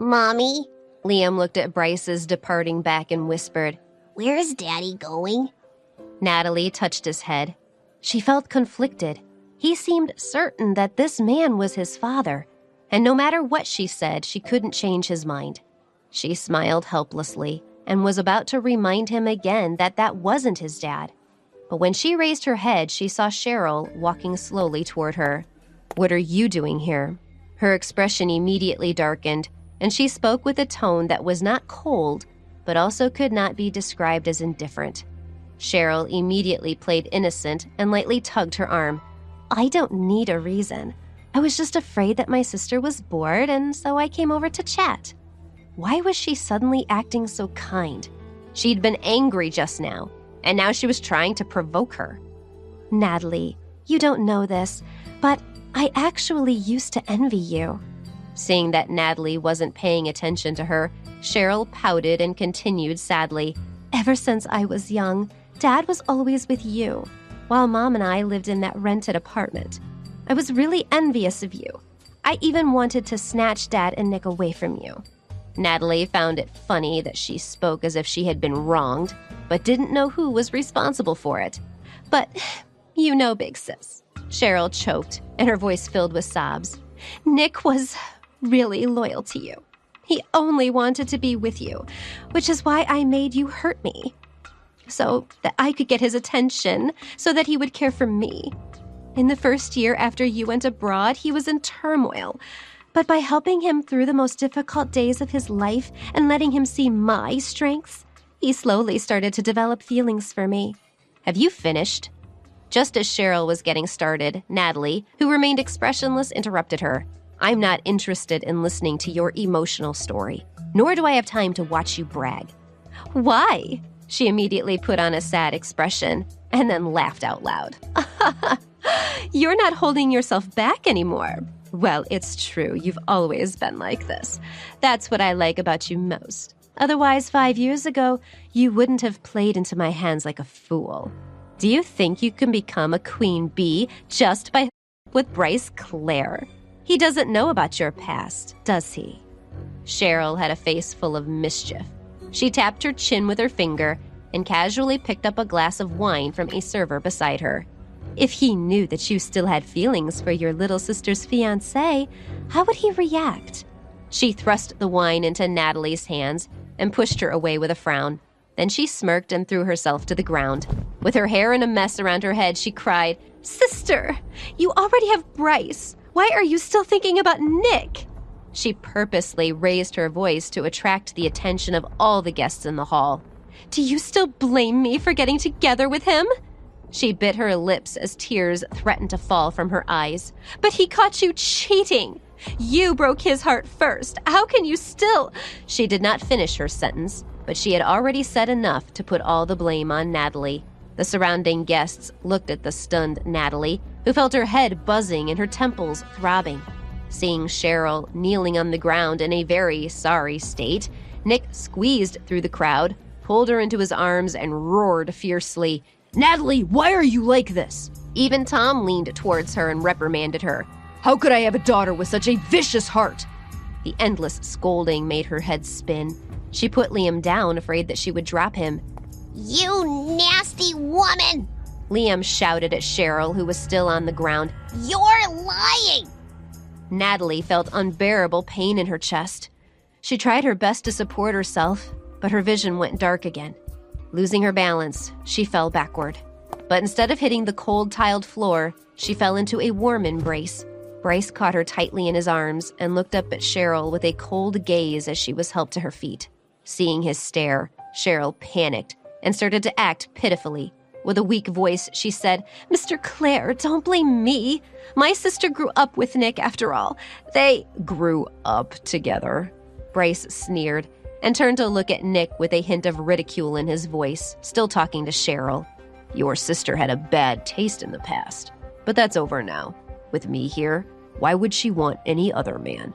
Mommy? Liam looked at Bryce's departing back and whispered, Where's Daddy going? Natalie touched his head. She felt conflicted. He seemed certain that this man was his father, and no matter what she said, she couldn't change his mind. She smiled helplessly and was about to remind him again that that wasn't his dad. But when she raised her head, she saw Cheryl walking slowly toward her. "What are you doing here?" Her expression immediately darkened, and she spoke with a tone that was not cold, but also could not be described as indifferent. Cheryl immediately played innocent and lightly tugged her arm. "I don't need a reason. I was just afraid that my sister was bored, and so I came over to chat." Why was she suddenly acting so kind? She'd been angry just now, and now she was trying to provoke her. "Natalie, you don't know this, but I actually used to envy you." Seeing that Natalie wasn't paying attention to her, Cheryl pouted and continued sadly. "Ever since I was young, Dad was always with you, while Mom and I lived in that rented apartment. I was really envious of you. I even wanted to snatch Dad and Nick away from you." Natalie found it funny that she spoke as if she had been wronged, but didn't know who was responsible for it. "But, you know, big sis," Cheryl choked, and her voice filled with sobs. "Nick was really loyal to you. He only wanted to be with you, which is why I made you hurt me, so that I could get his attention, so that he would care for me. In the first year after you went abroad, he was in turmoil. But by helping him through the most difficult days of his life and letting him see my strengths, he slowly started to develop feelings for me." "Have you finished?" Just as Cheryl was getting started, Natalie, who remained expressionless, interrupted her. "I'm not interested in listening to your emotional story, nor do I have time to watch you brag." "Why?" She immediately put on a sad expression and then laughed out loud. "You're not holding yourself back anymore. Well, it's true. You've always been like this. That's what I like about you most. Otherwise, 5 years ago, you wouldn't have played into my hands like a fool. Do you think you can become a queen bee just by with Bryce Clare? He doesn't know about your past, does he?" Cheryl had a face full of mischief. She tapped her chin with her finger and casually picked up a glass of wine from a server beside her. "If he knew that you still had feelings for your little sister's fiancé, how would he react?" She thrust the wine into Natalie's hands and pushed her away with a frown. Then she smirked and threw herself to the ground. With her hair in a mess around her head, she cried, "Sister, you already have Bryce. Why are you still thinking about Nick?" She purposely raised her voice to attract the attention of all the guests in the hall. "Do you still blame me for getting together with him?" She bit her lips as tears threatened to fall from her eyes. "But he caught you cheating. You broke his heart first. How can you still—" She did not finish her sentence, but she had already said enough to put all the blame on Natalie. The surrounding guests looked at the stunned Natalie, who felt her head buzzing and her temples throbbing. Seeing Cheryl kneeling on the ground in a very sorry state, Nick squeezed through the crowd, pulled her into his arms, and roared fiercely, "Natalie, why are you like this?" Even Tom leaned towards her and reprimanded her. "How could I have a daughter with such a vicious heart?" The endless scolding made her head spin. She put Liam down, afraid that she would drop him. You nasty woman! Liam shouted at Cheryl, who was still on the ground. You're lying! Natalie felt unbearable pain in her chest. She tried her best to support herself, but her vision went dark again. Losing her balance, she fell backward. But instead of hitting the cold tiled floor, she fell into a warm embrace. Bryce caught her tightly in his arms and looked up at Cheryl with a cold gaze as she was helped to her feet. Seeing his stare, Cheryl panicked and started to act pitifully. With a weak voice, she said, "Mr. Clare, don't blame me. My sister grew up with Nick after all. They grew up together." Bryce sneered and turned to look at Nick with a hint of ridicule in his voice, still talking to Cheryl. "Your sister had a bad taste in the past, but that's over now. With me here, why would she want any other man?"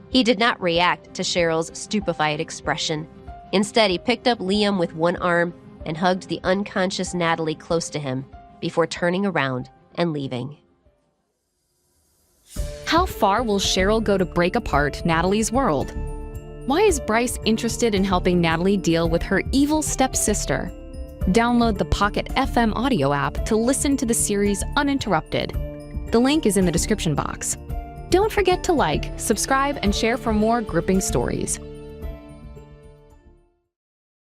He did not react to Cheryl's stupefied expression. Instead, he picked up Liam with one arm and hugged the unconscious Natalie close to him before turning around and leaving. How far will Cheryl go to break apart Natalie's world? Why is Bryce interested in helping Natalie deal with her evil stepsister? Download the Pocket FM audio app to listen to the series uninterrupted. The link is in the description box. Don't forget to like, subscribe, and share for more gripping stories.